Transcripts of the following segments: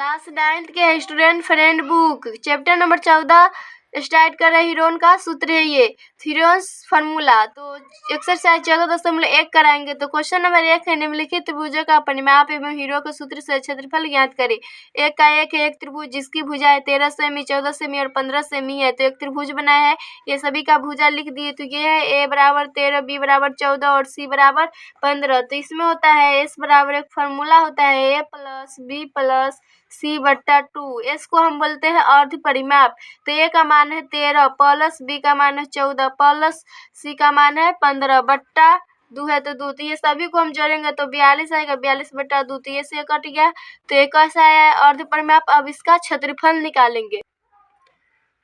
Class 9th के student friend book chapter number 14 start कर रहे। हीरोन का सूत्र है ये हीरोन्स फार्मूला। तो एक्सरसाइज 14.1 कराएंगे। तो क्वेश्चन नंबर 1 है निम्नलिखित त्रिभुजों का परिमाप एवं हीरो के सूत्र से क्षेत्रफल ज्ञात करें। एक का एक है एक त्रिभुज जिसकी भुजाएं 13 सेमी 14 सेमी और 15 सेमी है। तो एक त्रिभुज बनाया है, ये सभी का भुजा लिख दिए। तो ये है ए बराबर 13, बी बराबर 14 और सी बराबर 15। तो इसमें होता है एस बराबर एक फार्मूला होता है ए प्लस बी प्लस सी बट्टा 2। एस को हम बोलते हैं अर्ध परिमाप। तो ए का मान है 13 प्लस बी का मान है 14 प्लस सी का मान है 15 बट्टा 2 है तो 2। तो ये सभी को हम जोड़ेंगे तो 42 आएगा, 42 बट्टा 2। तो ये से कट गया। तो एक कैसा है अर्ध परिमाप। अब इसका क्षेत्रफल निकालेंगे।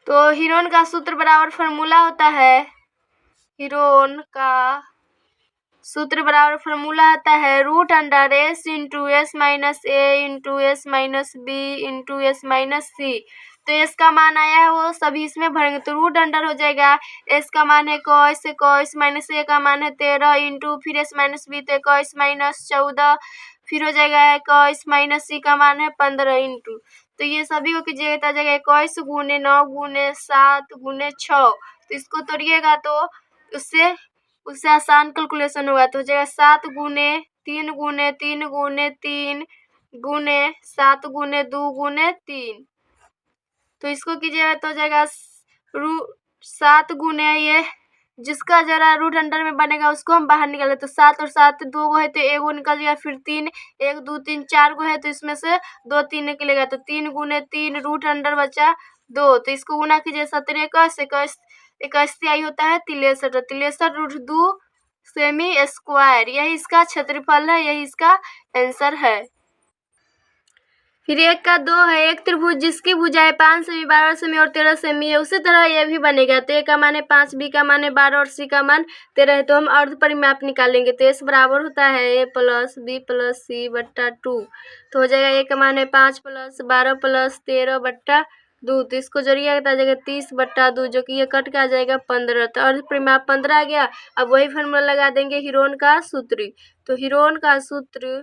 तो हीरोन का सूत्र बराबर फार्मूला होता है, हीरोन का सूत्र बराबर फार्मूला आता है root under S into S minus A into S minus B into S minus C. तो एस का मान आया है वो सभी इसमें भरेंगे। तो रूट अंडर हो जाएगा, एस का मान है इक्कीस माइनस ए का मान है 13 इंटू फिर एस माइनस बी तो 21 माइनस 14 फिर हो जाएगा 21 माइनस सी का मान है 15 इंटू। तो ये सभी को कीजिएगा तो आ जाएगा 21 गुने 9 गुने 7 गुने 6। तो इसको तोड़िएगा तो उससे आसान कैलकुलेशन होगा। तो हो जाएगा 7 गुने 3 गुने 3 गुने 3 गुने 7 गुने 2 गुने 3। तो इसको कीजिएगा तो हो जाएगा 7 गुने ये जिसका जरा रूट अंडर में बनेगा उसको हम बाहर निकाले। तो 7 और 7 2 गो है तो एगो निकल जाएगा, फिर 3 1 2 3 4 गो है तो इसमें से 2 3 निकलेगा। तो 3 गुने 3 रूट अंडर बचा 2। तो इसको गुना कीजिए 17 21 21 आई होता है 63 63 रूट 2 सेमी स्क्वायर। यही इसका क्षेत्रफल है, यही इसका आंसर है। फिर एक का 2 है एक त्रिभुज जिसकी भुजाएं 5 सेमी 12 सेमी और 13 सेमी है। उसी तरह ये भी बनेगा। तो ए का मान है 5, बी का मान है 12 और सी का मान 13 है। तो हम अर्ध परिमाप निकालेंगे। तो एस बराबर होता है ए प्लस बी प्लस सी बट्टा 2। तो हो जाएगा ए का मान है 5 प्लस 12 प्लस 13 बट्टा 2। तो इसको जोड़िएगा तो आ जाएगा 30 बट्टा 2 जो कि ये कट के आ जाएगा 15। तो अर्ध परिमाप 15 आ गया। अब वही फार्मूला लगा देंगे हीरोन का सूत्र। तो हीरोन का सूत्र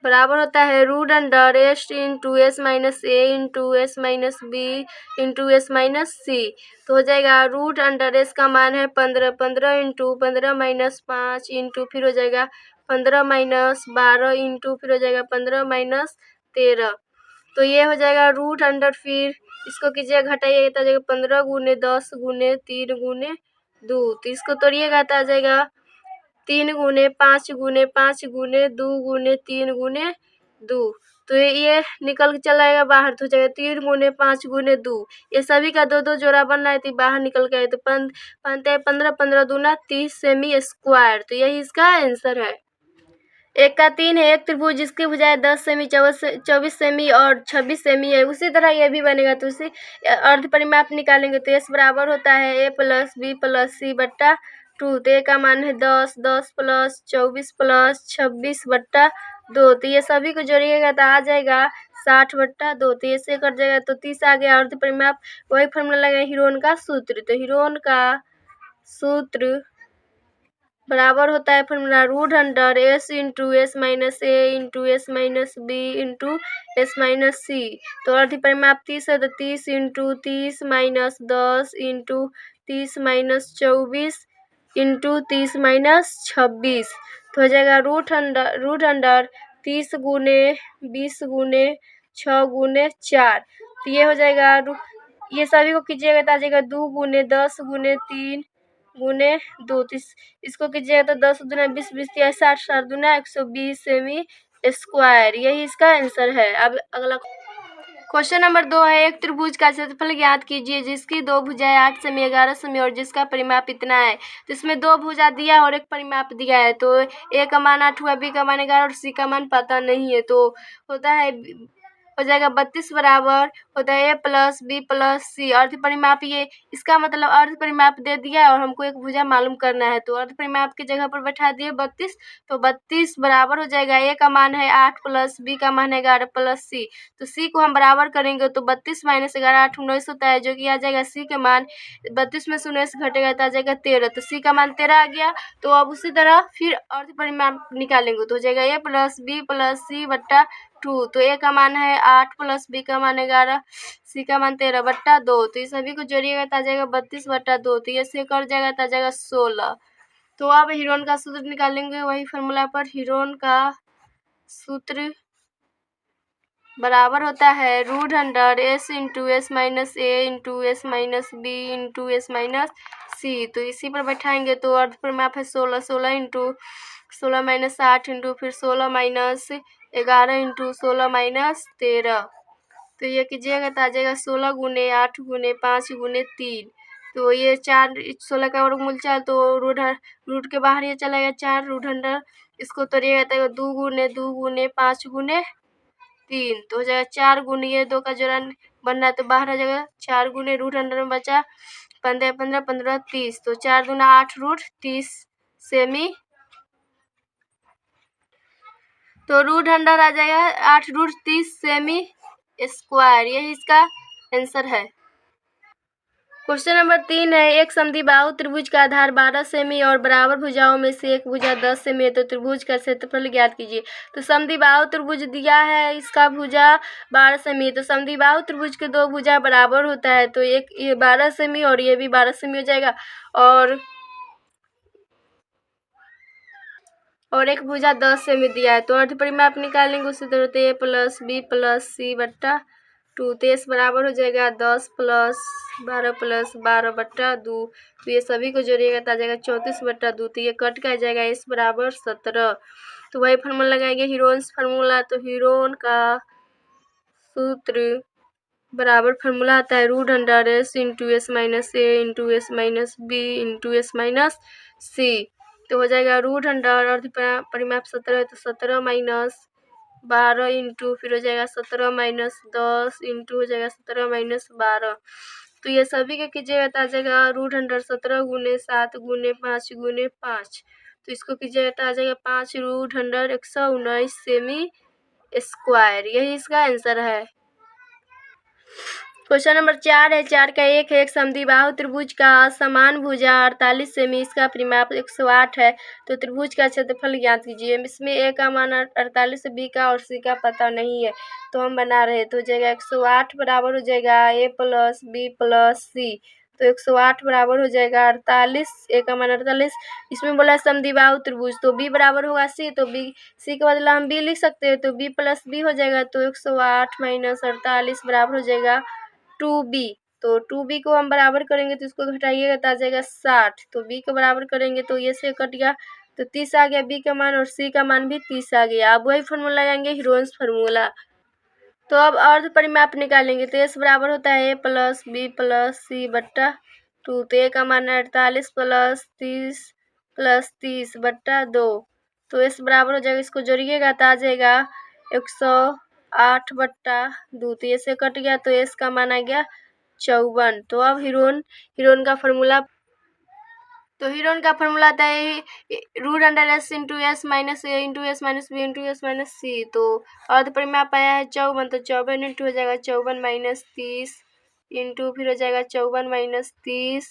बराबर होता है root under S into S minus A into S minus B into S minus C. तो हो जाएगा रूट अंडर एस का मान है 15 15 इंटू 15 माइनस 5 इंटू फिर हो जाएगा 15 माइनस 12 इंटू फिर हो जाएगा 15 माइनस 13। तो ये हो जाएगा रूट अंडर, फिर इसको कीजिएगा घटाइएगा तो आ जाएगा 15 गुने 10 गुने 3 गुने 2। तो इसको तोड़िएगा तो आ जाएगा 3 गुने 5 गुने 5 गुने 2 गुने 3 गुने 2। तो ये निकल के चला जाएगा बाहर। तो हो जाएगा 3 गुने 5 गुने 2। ये सभी का 2 2 जोड़ा बन रहा है तो बाहर निकल के आए। तो 15 15 दूना 30 सेमी स्क्वायर। तो यही इसका आंसर है। एक का 3 है एक त्रिभुज जिसकी भुजाएं 10 सेमी 24 सेमी और 26 सेमी है। उसी तरह ये भी बनेगा। तो उसी अर्ध परिमाप निकालेंगे। तो एस बराबर होता है ए प्लस बी प्लस सी बट्टा 2। तो ए का मान है 10 10 प्लस 24 प्लस 26 बट्टा 2। तो ये सभी को जोड़िएगा तो आ जाएगा 60 बट्टा 2। तो ये से कट जाएगा तो 30 आ गया अर्ध परिमाप। वही फॉर्मूला लगा हीरोन का सूत्र। तो हीरोन का सूत्र बराबर होता है formula root under S into S minus A into S minus B into S minus C. तो अर्ध परिमाप 30 है तो 30 into 30 minus 10 into 30 minus 24 into 30 minus 26। तो हो जाएगा रूट अंडर 30 गुने 20 गुने 6 गुने 4। तो ये हो जाएगा ये सभी को कीजिएगा तो आ जाएगा 2 गुने 10 गुने 3 गुने 2। तो इसको कीजिएगा तो 10 दूना 20 20 या 60 60 दूना 120 सेमी स्क्वायर। यही इसका आंसर है। अब अगला क्वेश्चन नंबर 2 है एक त्रिभुज का क्षेत्रफल ज्ञात कीजिए जिसकी 2 भुजाएं 8 सेमी 11 सेमी और जिसका परिमाप इतना है। तो इसमें 2 भुजा दिया और एक परिमाप दिया है। तो ए का मान 8 हुआ, बी का मान 11 और सी का मान पता नहीं है। तो होता है हो जाएगा 32 बराबर होता है ए प्लस बी प्लस सी। अर्ध परिमाप ये इसका मतलब अर्ध परिमाप दे दिया है और हमको एक भुजा मालूम करना है। तो अर्ध परिमाप की जगह पर बैठा दिए 32। तो 32 बराबर हो जाएगा ए का मान है 8 प्लस बी का मान है 11 प्लस सी। तो सी को हम बराबर करेंगे तो 32 माइनस 11 8 19 होता है जो कि आ जाएगा सी के मान 32 में से 19 घटेगा तो आ जाएगा 13। तो सी का मान 13 आ गया। तो अब उसी तरह फिर अर्ध परिमाप निकालेंगे तो हो जाएगा ए प्लस बी प्लस सी बट्टा 2। तो ए का मान है 8 प्लस बी का मान 11, सी का मान 13 बट्टा 2। तो ये सभी को जोड़िएगा तो आ जाएगा 32 बट्टा 2। तो ये से कर जाएगा तो आ जाएगा 16। तो अब हीरोन का सूत्र निकालेंगे वही फॉर्मूला पर। हीरोन का सूत्र बराबर होता है √S into S minus A into S minus B into S minus C. तो इसी पर बैठाएंगे तो अर्ध पर माप है 16, 16 इंटू 16 माइनस 8 इंटू फिर 16 माइनस 11 इंटू 16 माइनस 13। तो ये कीजिएगा तो आ जाएगा 16 गुने 8 गुने 5 गुने 3। तो ये 4 16 का वर्गमूल 4, तो रूट के बाहर ये चला गया 4 √अंडर। इसको तोड़िएगा तो 2 गुने 5 गुने 3। तो हो जाएगा 4 गुने ये 2 का जोड़ा बनना है तो बाहर आ जाएगा 4 गुने √अंडर में बचा 15 15 15 30। तो 4 दूना 8 √30 सेमी। तो √अंडर आ जाएगा 8 √30 सेमी स्क्वायर। यही इसका आंसर है। क्वेश्चन नंबर 3 है, एक समद्विबाहु त्रिभुज का आधार 12 सेमी और बराबर भुजाओं में से एक भुजा 10 सेमी है, तो त्रिभुज का क्षेत्रफल ज्ञात कीजिए। तो समद्विबाहु त्रिभुज दिया है, इसका भुजा 12 सेमी। तो समद्विबाहु त्रिभुज के दो भुजा बराबर होता है, तो एक ये 12 सेमी और ये भी 12 सेमी हो जाएगा। और एक भुजा 10 सेमी दिया है, तो अर्ध परिमाप निकालेंगे उसी तरह तो a प्लस बी प्लस सी बट्टा 2। तो s बराबर हो जाएगा 10 प्लस 12 प्लस 12 बट्टा 2। तो ये सभी को जोड़िएगा तो आ जाएगा 34 बट्टा 2। तो ये कट का आ जाएगा s बराबर 17। तो वही फार्मूला लगाएंगे हीरोन्स फार्मूला। तो हीरोन का सूत्र बराबर फार्मूला आता है √S into S minus A into S minus B into S minus C. तो हो जाएगा √अंडर अर्ध परिमाप 17 है तो 17 माइनस 12 इंटू फिर हो जाएगा 17 माइनस 10 इंटू हो जाएगा 17 माइनस 12। तो ये सभी के कीजिएगा तो आ जाएगा √अंडर 17 गुने 7 गुने 5 गुने 5। तो इसको कीजिएगा तो आ जाएगा 5 √अंडर 119 सेमी स्क्वायर। यही इसका आंसर है। क्वेश्चन नंबर 4 है, 4 का 1 है, एक समद्विबाहु त्रिभुज का समान भुजा 48 सेमी, इसका परिमाप 108 है, तो त्रिभुज का क्षेत्रफल ज्ञात कीजिए। इसमें ए का मान 48 है, बी का और सी का पता नहीं है, तो हम बना रहे तो हो जाएगा 108 बराबर हो जाएगा ए प्लस बी प्लस सी। तो 108 बराबर हो जाएगा 48, ए का मान 48। इसमें बोला समद्विबाहु त्रिभुज, तो बी बराबर होगा सी, तो बी सी के बदला हम बी लिख सकते हैं, तो बी प्लस बी हो जाएगा। तो 108 माइनस 48 बराबर हो जाएगा 2b। तो 2b को हम बराबर करेंगे तो इसको घटाइएगा तो आ जाएगा 60। तो b को बराबर करेंगे तो ये से कट गया तो 30 आ गया b का मान और c का मान भी 30 आ गया। अब वही फार्मूला लगाएंगे हीरोन्स फार्मूला। तो अब अर्ध परिमाप निकालेंगे तो s बराबर होता है a प्लस बी प्लस सी बट्टा 2। तो a का मान 48 प्लस 30 बट्टा 2। तो s बराबर हो जाएगा, इसको जोड़िएगा तो आ जाएगा 108 बट्टा 2। तो ये से कट गया तो s का मान आ गया 54। तो अब हीरोन का फार्मूला। तो हीरोन का फार्मूला आता है √S into S minus A into S minus B into S minus C. तो अर्ध परिमाप आया है 54, तो 54 इंटू हो जाएगा 54 माइनस 30 इंटू फिर हो जाएगा 54 माइनस 30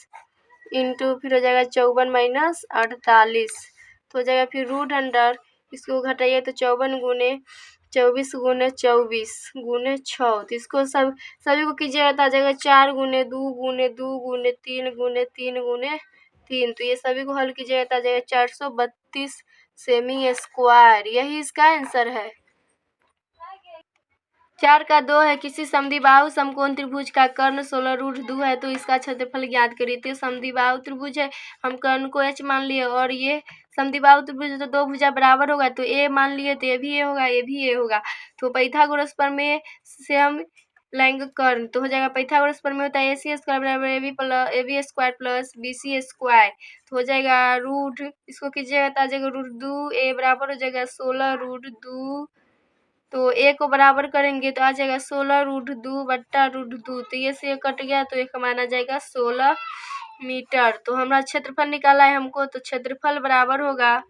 इंटू फिर हो जाएगा 54 माइनस 48। तो हो जाएगा फिर √अंडर, इसको घटाइए तो 54 गुने 24 गुने 24 गुने 6। तो इसको सभी को कीजिएगा तो आ जाएगा 4 गुने 2 गुने 2 गुने 3 गुने 3 गुने 3। तो ये सभी को हल कीजिएगा तो आ जाएगा 432 सेमी स्क्वायर। यही इसका आंसर है। 4 का 2 है, किसी समद्विबाहु समकोण त्रिभुज का कर्ण 16 √2 है, तो इसका क्षेत्रफल ज्ञात करिए। तो समद्विबाहु त्रिभुज है, हम कर्ण को h मान लिए और ये समद्विबाहु त्रिभुज तो दो भुजा बराबर होगा, तो a मान लिए तो ये भी a होगा, ये भी a होगा। तो पाइथागोरस प्रमेय से हम लाएंगे कर्ण, तो हो जाएगा पाइथागोरस प्रमेय होता है ac स्क्वायर बराबर ab square plus bc square. तो हो जाएगा रूट, इसको कीजिएगा तो आ जाएगा √2, a बराबर हो जाएगा 16 √2। तो a को बराबर करेंगे तो आ जाएगा 16 √2 बट्टा √2। तो ये से कट गया तो एक माना जाएगा 16 मीटर। तो हमारा क्षेत्रफल निकाला है हमको, तो क्षेत्रफल बराबर होगा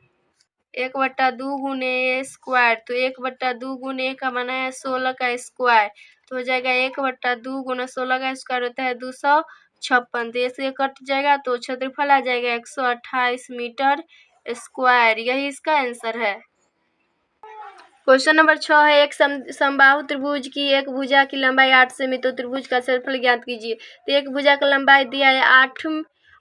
1/2 गुने ए स्क्वायर। तो 1/2 गुने का माना है 16 का स्क्वायर। तो हो जाएगा 1/2 गुना 16 का स्क्वायर होता है 256। तो ये कट जाएगा तो क्षेत्रफल आ जाएगा 128 मीटर स्क्वायर। यही इसका आंसर है। क्वेश्चन नंबर 6 है, एक समबाहु त्रिभुज की एक भुजा की लंबाई 8 सेमी, तो त्रिभुज का क्षेत्रफल ज्ञात कीजिए। तो एक भुजा का लंबाई दिया है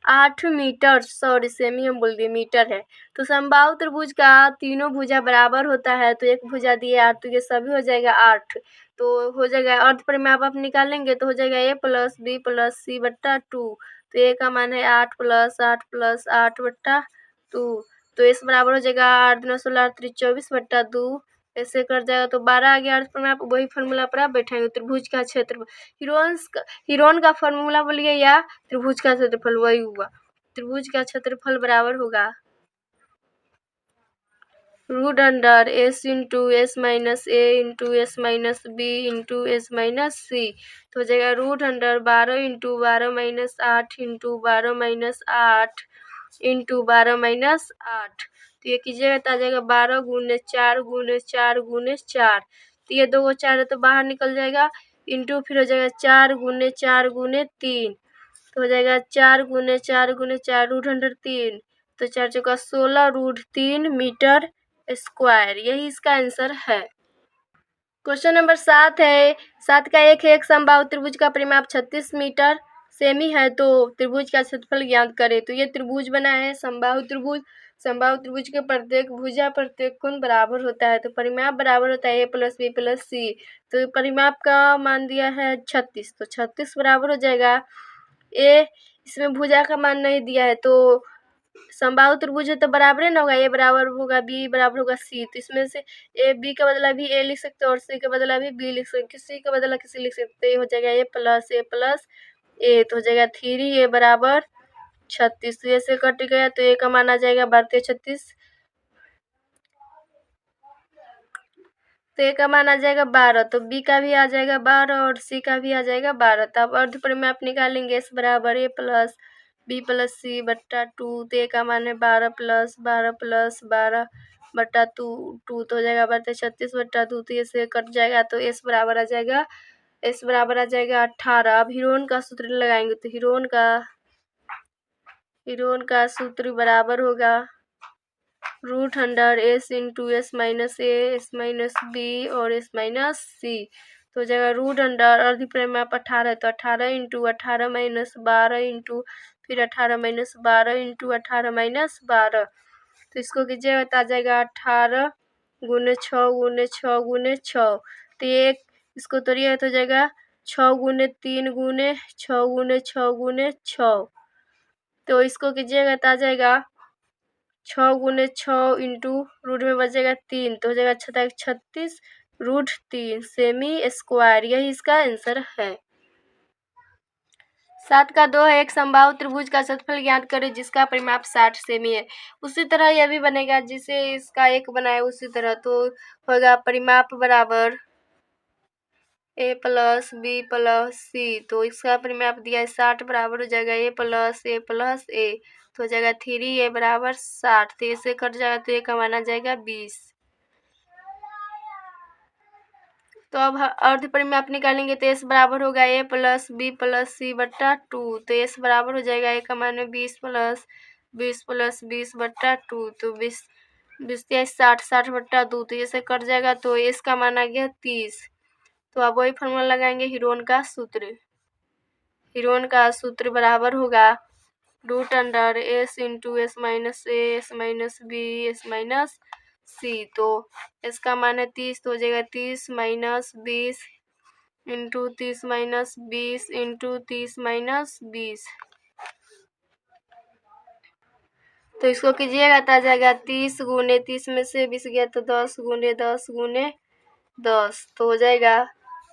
8 मीटर, सॉरी सेमी हम बोल दिए, मीटर है। तो समबाहु त्रिभुज का तीनों भुजा बराबर होता है, तो एक भुजा दिए 8, तो ये सभी हो जाएगा 8। तो हो जाएगा अर्ध परिमाप आप निकालेंगे तो हो जाएगा a + b + c बट्टा 2। तो a का मान है 8 + 8 + 8 बट्टा 2। तो इस बराबर हो जाएगा 8 × 9 = 16 × 3 = 24 बट्टा 2। ऐसे कर जाएगा तो 12 आ गया। अर्थ पर आप वही फार्मूला पर आप बैठाएंगे, त्रिभुज का क्षेत्रफल, हीरोन का फार्मूला बोलिए या त्रिभुज का क्षेत्रफल, वही हुआ। त्रिभुज का क्षेत्रफल बराबर होगा √s × s - a × s - b × s - c। तो हो जाएगा √12 × 12 - 8 × 12 - 8 × 12 - 8। तो ये कीजिएगा तो आ जाएगा 12 × 4 × 4 × 4। तो ये 2 को 4 है तो बाहर निकल जाएगा, इंटू फिर हो जाएगा 4 × 4 × 3। तो हो जाएगा 4 × 4 × 4 √3। तो 4 × 4 = 16 √3 मीटर स्क्वायर, यही इसका आंसर है। क्वेश्चन नंबर 7 है, 7 का एक समबाहु त्रिभुज का परिमाप 36 मीटर सेमी है, तो त्रिभुज का क्षेत्रफल ज्ञात करें। तो ये त्रिभुज बना है समबाहु त्रिभुज। समबाहु त्रिभुज के प्रत्येक भुजा प्रत्येक कोण बराबर होता है, तो परिमाप बराबर होता है a + b + c। तो परिमाप का मान दिया है 36, तो 36 बराबर हो जाएगा a। इसमें भुजा का मान नहीं दिया है, तो समबाहु त्रिभुज है तो बराबर है ना होगा, a बराबर होगा b बराबर होगा c। तो इसमें से a b का बदला भी a लिख सकते हो और c का बदला भी b लिख सकते हो, किसी का बदला किसी लिख सकते हो। हो जाएगा a + a, तो हो जाएगा 3a बराबर 36। तो ऐसे कट गया तो a का मान आ जाएगा 12 × 36, तो a का मान आ जाएगा 12। तो b का भी आ जाएगा 12 और c का भी आ जाएगा 12। तो अब अर्ध परिमाप निकालेंगे, s बराबर a + b + c बट्टा 2। तो a का मान है 12 + 12 + 12 बट्टा 2 तो हो जाएगा 12 36 बट्टा 2। तो ये से कट जाएगा तो s बराबर आ जाएगा 18। अब हीरोन का सूत्र लगाएंगे, तो हीरोन का सूत्र बराबर होगा √s × s - a s - b और s - c। तो हो जाएगा √, अर्ध परिमाप 18 है तो 18 × 18 - 12 फिर 18 - 12 × 18 - 12। तो इसको कीजिएगा तो आ जाएगा 18 × 6 × 6 × 6। तो ये इसको तोड़िएगा तो हो जाएगा 6 × 3 × 6 × 6 × 6। तो इसको कीजिएगा तो आ जाएगा 6 × 6 इंटू रूट में बचेगा 3, तो हो जाएगा 36 √3 सेमी स्क्वायर, यही इसका आंसर है। 7 का 2 है, एक समबाहु त्रिभुज का क्षेत्रफल ज्ञात करें जिसका परिमाप 60 सेमी है। उसी तरह यह भी बनेगा जिसे इसका एक बनाए उसी तरह, तो होगा परिमाप बराबर a + b + c। तो इसका परिमाप दिया है 60 बराबर हो जाएगा a + a। तो हो जाएगा 3a बराबर 60। तो इसे कट जाएगा तो a का मान आ जाएगा 20। तो अब अर्ध परिमाप निकालेंगे तो s बराबर होगा a + b + c बट्टा 2। तो s बराबर हो जाएगा a का मान है 20 + 20 + 20 बट्टा 2। तो 20 60 60 बट्टा 2। तो इसे कट जाएगा तो s का मान आ गया 30। तो अब वही फॉर्मूला लगाएंगे हीरोन का सूत्र। हीरोन का सूत्र बराबर होगा √s × s - a s - b s c। तो s का मान है 30, तो हो जाएगा 30 - 20 इंटू 30 - 20 इंटू 30 - 20। तो इसको कीजिएगा तो आ जाएगा 30 × 30 में से 20 गया तो 10 × 10 × 10। तो हो जाएगा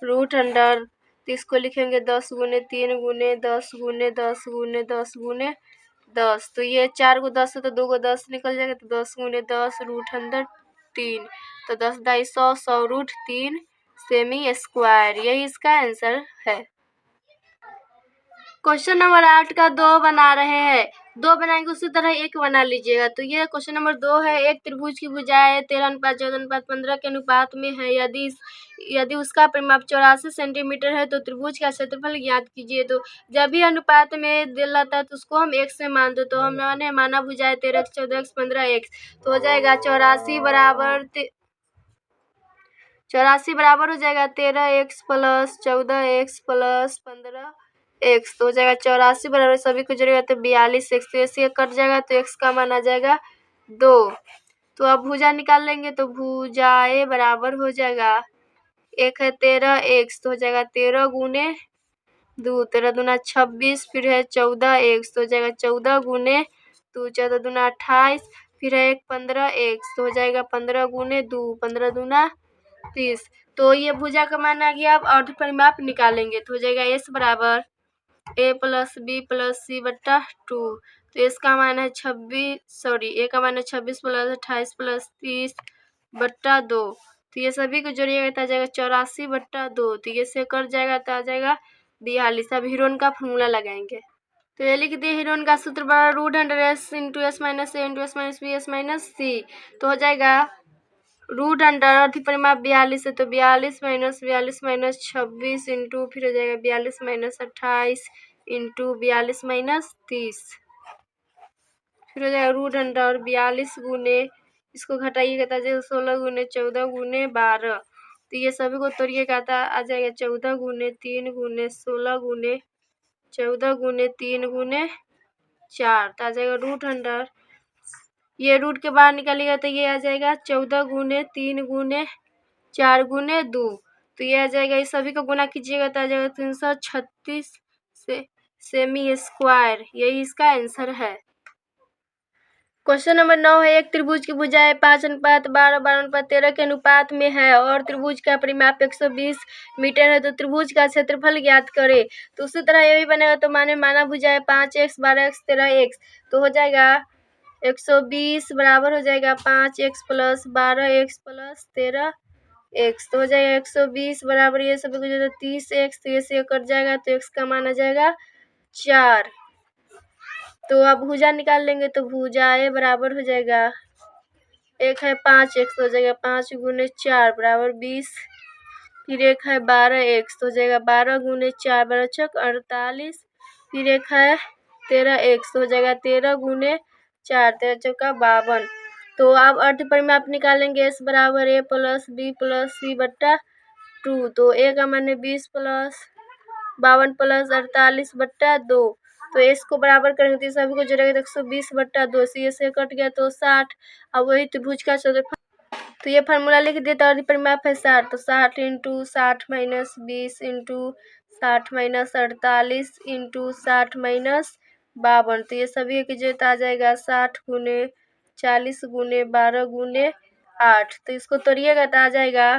√, तो इसको लिखेंगे 10 × 3 × 10 × 10 × 10 × 10। तो ये 4 को 10 है तो 2 को 10 निकल जाएगा, तो 10 × 10 √3। तो 10 × 2 100 100 √3 सेमी स्क्वायर, यही इसका आंसर है। क्वेश्चन नंबर 8 का 2 बना रहे हैं, 2 बनाएंगे उसी तरह एक बना लीजिएगा। तो ये क्वेश्चन नंबर 2 है, एक त्रिभुज की भुजाएं 13:14:15 के अनुपात में है, यदि उसका परिमाप 84 सेंटीमीटर है तो त्रिभुज का क्षेत्रफल ज्ञात कीजिए। तो जब भी अनुपात में दिलाता है तो उसको हम x से मान दो, तो हमने माना भुजाएं 13x 14x 15x। तो हो जाएगा 84 बराबर 84 बराबर हो जाएगा 13x plus 14x plus 15x, तो हो जाएगा 84 बराबर, सभी को जोड़ेगा तो 42x, तो ऐसे कट जाएगा तो x का मान आ जाएगा 2। तो अब भुजा निकाल लेंगे तो भुजाए बराबर हो जाएगा, एक है 13x तो हो जाएगा 13 गुने 2, 13 दूना 26, फिर है 14x तो हो जाएगा 14 गुने 2, 14 दूना 28, फिर है एक 15x तो हो जाएगा 15 गुने 2, 15 दूना 30। तो ये भुजा का मान आ गया। अब अर्ध परिमाप निकालेंगे तो हो जाएगा s बराबर a प्लस बी प्लस सी बट्टा 2। तो इसका मान है 26, a का मान है 26 प्लस 28 प्लस 30 बट्टा 2। तो ये सभी को जोड़िएगा तो आ जाएगा 84 बट्टा 2। तो ये से कट जाएगा तो आ जाएगा 42। अब हीरोन का फॉर्मूला लगाएंगे तो ये लिख दिए, हीरोन का सूत्र बराबर √100s into S minus A into S minus B S minus C. तो हो जाएगा √100 अर्ध परिमाप 42 है तो 42 माइनस 26 इंटू फिर हो जाएगा 42 माइनस 28 इंटू 42 माइनस 30, फिर हो जाएगा √100 और 42 गुने इसको घटाइएगा तो आ जाएगा 16 गुने 14 गुने 12। तो ये सभी को तोड़िएगा तो आ जाएगा 14 गुने 3 गुने 16 गुने 14 गुने 3 गुने 4, तो आ जाएगा √100। ये रूट के बाहर निकालिएगा तो ये आ जाएगा 14 गुने 3 गुने 4 गुने 2। तो ये आ जाएगा, इस सभी को गुना कीजिएगा तो आ जाएगा 336 सेमी स्क्वायर। यही इसका आंसर है। क्वेश्चन नंबर 9 है, एक त्रिभुज की भुजाएं 5:12 12:13 के अनुपात में है और त्रिभुज का परिमाप 120 मीटर है, तो त्रिभुज का क्षेत्रफल ज्ञात करे। तो उसी तरह ये भी बनेगा, तो माना भुजाएं 5x 12x 13x, तो हो जाएगा 120 बराबर हो जाएगा 5x plus 12x plus 13x, तो हो जाएगा 120 बराबर ये सब 30x, तो ये से कट जाएगा तो x का मान आ जाएगा 4। तो अब भुजा निकाल लेंगे तो भुजाएं बराबर हो जाएगा, एक है 5x तो हो जाएगा 5 गुने 4 बराबर 20, फिर एक है 12x तो हो जाएगा 12 गुने 4 12 छक 48, फिर एक है 13x तो हो जाएगा 13 गुने 4 13 चौका 52। तो अब अर्ध परिमाप निकालेंगे, s बराबर a प्लस बी प्लस सी बट्टा 2। तो a का मान है 20 प्लस 52 प्लस 48 बट्टा 2। तो s को बराबर करेंगे तो सभी को जोड़ेंगे तो 120 बट्टा 2 से कट गया तो 60। अब वही त्रिभुज का क्षेत्रफल, तो ये फार्मूला लिख देता है, परिमाप है 60, तो 60 into 60 minus 20 into 60 minus 48 into 60 minus 52। तो ये सभी की जो आ जाएगा 60 गुने 40 गुने 12 गुने 8। तो इसको तोड़िएगा तो आ जाएगा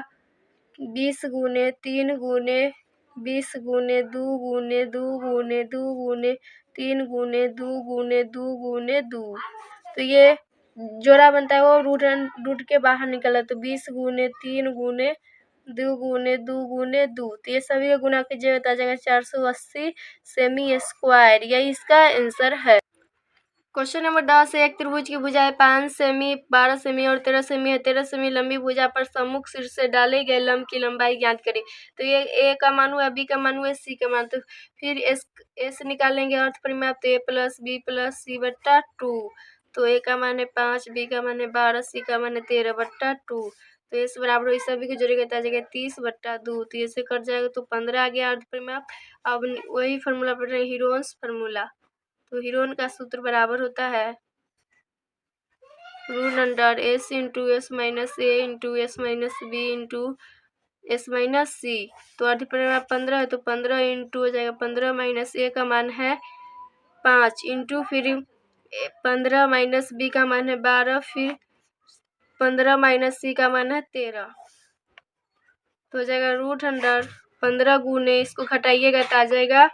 20 गुने 3 गुने 20 गुने 2 गुने 2 गुने 2 गुने 3 गुने 2 गुने 2 गुने 2। तो ये जोड़ा बनता है वो रूट के बाहर निकला, तो 20 गुने 3 गुने 2 गुने 2 गुने 2। तो ये सभी का गुना कीजिएगा तो आ जाएगा 480 सेमी स्क्वायर। यही इसका आंसर है। क्वेश्चन नंबर 10 है, एक त्रिभुज की भुजाएं 5 सेमी 12 सेमी और 13 सेमी है। 13 सेमी लंबी भुजा पर सम्मुख शीर्ष से डाले गए लंब की लंबाई ज्ञात करें। तो ये a का मान हुआ, b का मान हुआ, c का मान, तो फिर s निकालेंगे अर्थ परिमाप, तो a प्लस बी प्लस सी बट्टा 2। तो a का मान है 5, b का मान है 12, c का मान है 13 बट्टा 2। तो s बराबर इस सभी को जोड़ेगा तो आ जाएगा 30 बट्टा 2। तो ये से कट जाएगा तो 15 आ गया अर्ध परिमाप। अब वही फार्मूला पढ़ रहे हैं, हीरोन्स फार्मूला। तो हीरोन का सूत्र बराबर होता है √s into S minus A into S minus B into S minus C. तो अर्ध परिमाप 15 है तो 15 इंटू हो जाएगा 15 माइनस ए का मान है 5 इंटू फिर 15 माइनस बी का मान है 12, फिर 15 माइनस सी का मान है 13। तो हो जाएगा √100 15 गुने इसको घटाइएगा तो आ जाएगा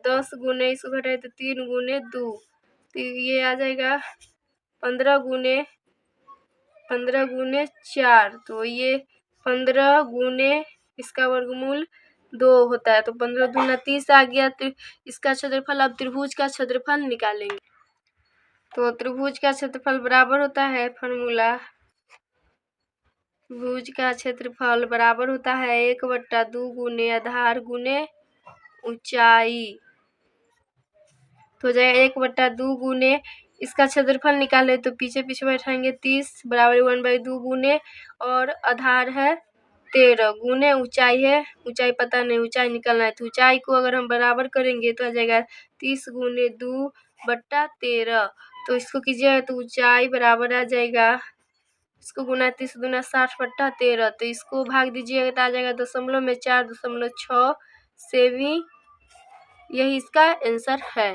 10 गुने इसको घटाए तो 3 गुने 2। तो ये आ जाएगा 15 गुने 4। तो ये 15 गुने इसका वर्गमूल 2 होता है, तो 15 दूना 30 आ गया। तो इसका क्षेत्रफल, अब त्रिभुज का क्षेत्रफल निकालेंगे। तो त्रिभुज का क्षेत्रफल बराबर होता है, फार्मूला त्रिभुज का क्षेत्रफल बराबर होता है 1/2 गुने आधार गुने ऊंचाई। तो हो जाएगा 1/2 गुने इसका क्षेत्रफल निकाले तो पीछे बैठाएंगे 30 बराबर 1/2 गुने और आधार है 13 गुने ऊंचाई है, ऊंचाई पता नहीं, ऊंचाई निकलना है। तो ऊंचाई को अगर हम बराबर करेंगे तो आ जाएगा 30 गुने 2 बट्टा 13। तो इसको कीजिएगा तो ऊंचाई बराबर आ जाएगा, इसको गुना 30 गुना 60 बट्टा 13। तो इसको भाग दीजिएगा तो आ जाएगा दशमलव में 4.6 सेवी। यही इसका आंसर है।